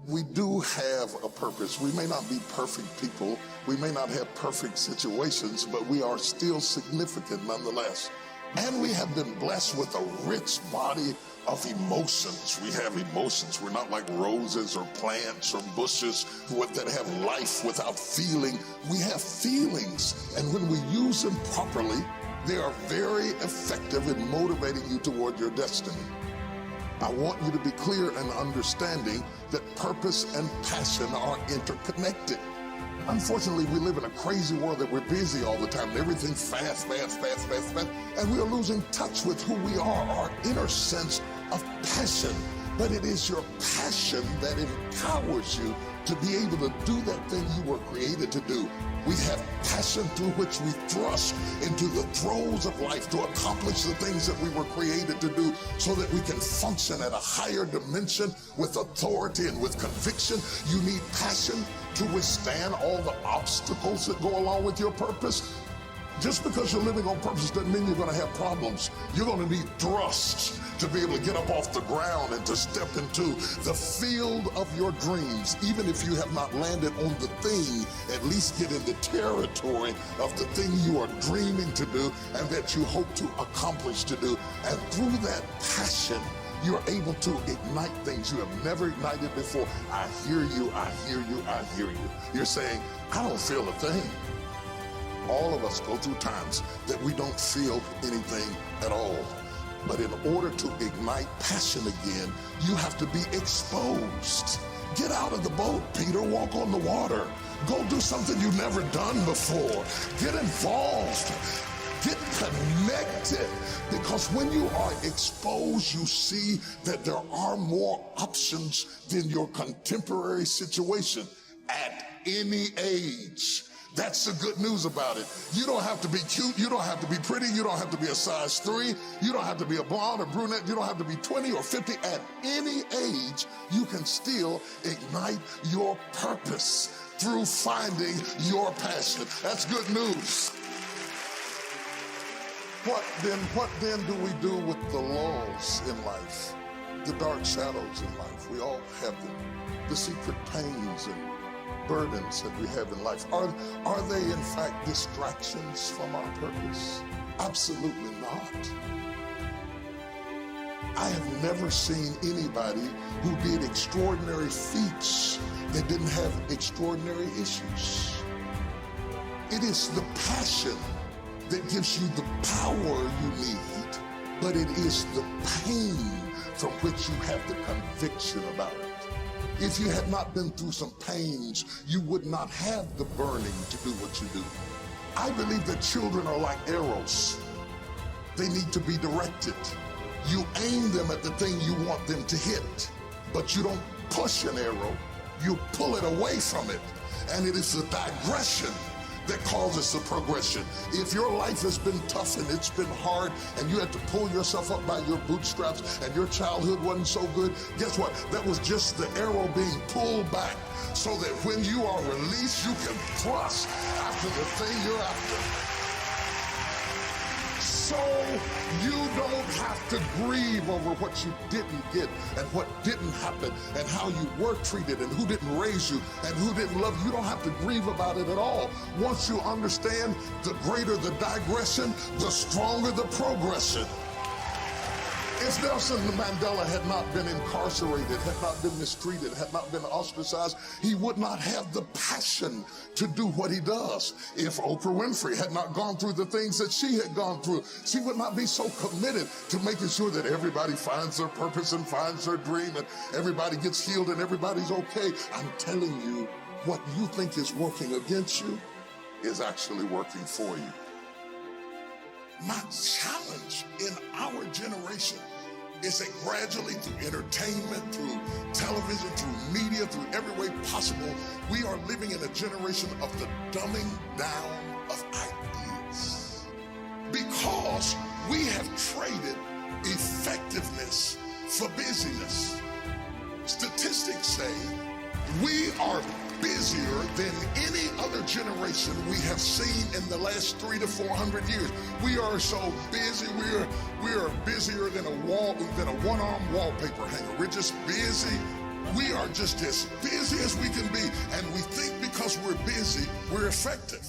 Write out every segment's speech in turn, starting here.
We do have a purpose. We may not be perfect people. We may not have perfect situations, but we are still significant nonetheless. And we have been blessed with a rich body of emotions. We have emotions. We're not like roses or plants or bushes that have life without feeling. We have feelings. And when we use them properly, they are very effective in motivating you toward your destiny. I want you to be clear and understanding that purpose and passion are interconnected. Unfortunately, we live in a crazy world that we're busy all the time, and everything's fast, and we are losing touch with who we are, our inner sense of passion. But it is your passion that empowers you to be able to do that thing you were created to do. We have passion through which we thrust into the throes of life to accomplish the things that we were created to do so that we can function at a higher dimension with authority and with conviction. You need passion to withstand all the obstacles that go along with your purpose. Just because you're living on purpose doesn't mean you're going to have problems. You're going to need thrusts to be able to get up off the ground and to step into the field of your dreams. Even if you have not landed on the thing, at least get in the territory of the thing you are dreaming to do and that you hope to accomplish to do. And through that passion, you're able to ignite things you have never ignited before. I hear you, I hear you, I hear you. You're saying, I don't feel a thing. All of us go through times that we don't feel anything at all. But in order to ignite passion again, you have to be exposed. Get out of the boat, Peter. Walk on the water. Go do something you've never done before. Get involved. Get connected. Because when you are exposed, you see that there are more options than your contemporary situation at any age. That's the good news about it. You don't have to be cute. You don't have to be pretty. You don't have to be a size 3. You don't have to be a blonde or brunette. You don't have to be 20 or 50. At any age, you can still ignite your purpose through finding your passion. That's good news. What then do we do with the lulls in life? The dark shadows in life. We all have them. The secret pains and burdens that we have in life. Are they in fact distractions from our purpose? Absolutely not. I have never seen anybody who did extraordinary feats that didn't have extraordinary issues. It is the passion that gives you the power you need, but it is the pain from which you have the conviction about it. If you had not been through some pains, you would not have the burning to do what you do. I believe that children are like arrows. They need to be directed. You aim them at the thing you want them to hit, but you don't push an arrow, you pull it away from it. And it is the digression that causes the progression. If your life has been tough and it's been hard and you had to pull yourself up by your bootstraps and your childhood wasn't so good, guess what? That was just the arrow being pulled back so that when you are released, you can thrust after the thing you're after. So you don't have to grieve over what you didn't get and what didn't happen and how you were treated and who didn't raise you and who didn't love you. You don't have to grieve about it at all. Once you understand, the greater the digression, the stronger the progression. If Nelson Mandela had not been incarcerated, had not been mistreated, had not been ostracized, he would not have the passion to do what he does. If Oprah Winfrey had not gone through the things that she had gone through, she would not be so committed to making sure that everybody finds their purpose and finds their dream and everybody gets healed and everybody's okay. I'm telling you, what you think is working against you is actually working for you. My challenge in our generation is that gradually through entertainment, through television, through media, through every way possible, we are living in a generation of the dumbing down of ideas. Because we have traded effectiveness for busyness. Statistics say we are busier than any other generation we have seen in the last 300 to 400 years. We are so busy. We are busier than a one-arm wallpaper hanger. We're just busy. We are just as busy as we can be, and we think because we're busy, we're effective.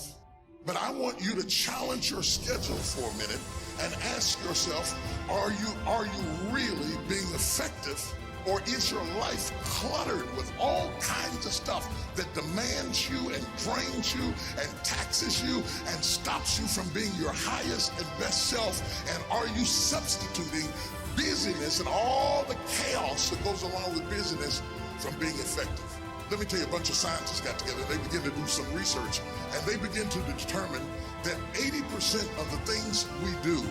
But I want you to challenge your schedule for a minute and ask yourself, are you really being effective? Or is your life cluttered with all kinds of stuff that demands you and drains you and taxes you and stops you from being your highest and best self? And are you substituting busyness and all the chaos that goes along with busyness from being effective? Let me tell you, a bunch of scientists got together, they began to do some research, and they begin to determine that 80% of the things we do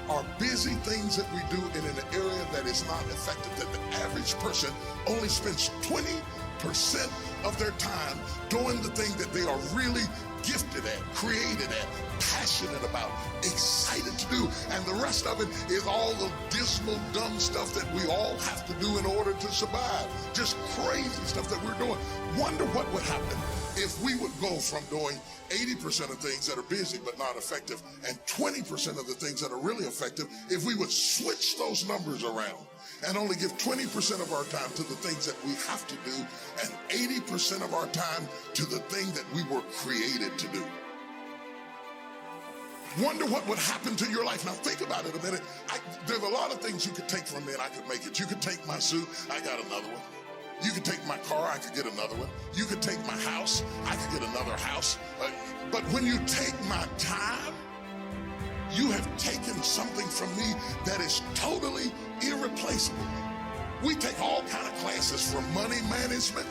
are busy things that we do in an area that is not effective, that the average person only spends 20% of their time doing the thing that they are really gifted at, created at, passionate about, excited to do, and the rest of it is all the dismal, dumb stuff that we all have to do in order to survive. Just crazy stuff that we're doing. Wonder what would happen if we would go from doing 80% of things that are busy but not effective and 20% of the things that are really effective, if we would switch those numbers around and only give 20% of our time to the things that we have to do and 80% of our time to the thing that we were created to do. Wonder what would happen to your life. Now think about it a minute. There's a lot of things you could take from me and I could make it. You could take my suit, I got another one. You could take my car, I could get another one. You could take my house, I could get another house. But when you take my time, you have taken something from me that is totally irreplaceable. We take all kind of classes for money management.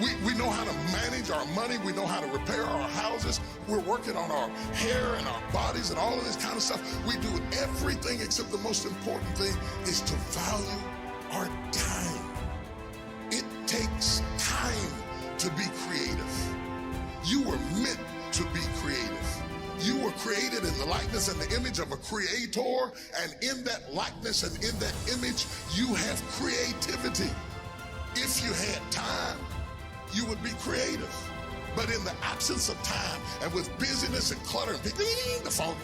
We know how to manage our money. We know how to repair our houses. We're working on our hair and our bodies and all of this kind of stuff. We do everything except the most important thing is to value our time. It takes time to be creative. You were meant to be creative. You were created in the likeness and the image of a creator, and in that likeness and in that image, you have creativity. If you had time, you would be creative. But in the absence of time and with busyness and clutter and the phone,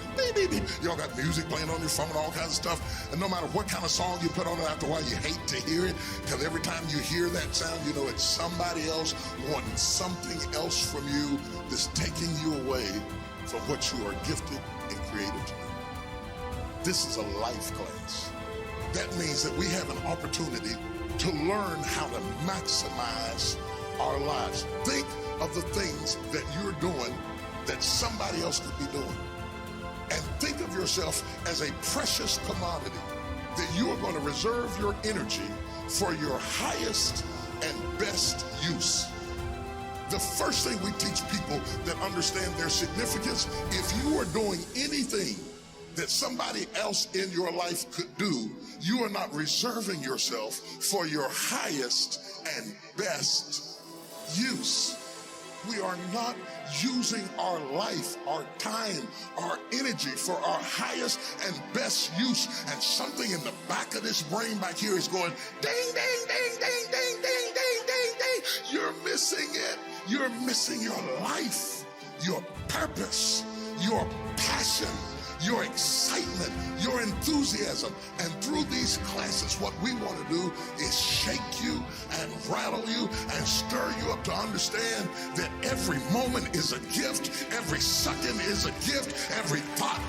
y'all got music playing on your phone and all kinds of stuff. And no matter what kind of song you put on it, after a while you hate to hear it, because every time you hear that sound, you know it's somebody else wanting something else from you that's taking you away from what you are gifted and created to do. This is a life class. That means that we have an opportunity to learn how to maximize our lives. Think of the things that you're doing that somebody else could be doing. And think of yourself as a precious commodity that you are going to reserve your energy for your highest and best use. The first thing we teach people that understand their significance, if you are doing anything that somebody else in your life could do, you are not reserving yourself for your highest and best use. We are not using our life, our time, our energy for our highest and best use. And something in the back of this brain back here is going, ding, ding, ding, ding, ding, ding, ding, ding, ding. You're missing it. You're missing your life, your purpose, your passion, your excitement, your enthusiasm. And through these classes, what we want to do is shake you and rattle you and stir you up to understand that every moment is a gift, every second is a gift, every thought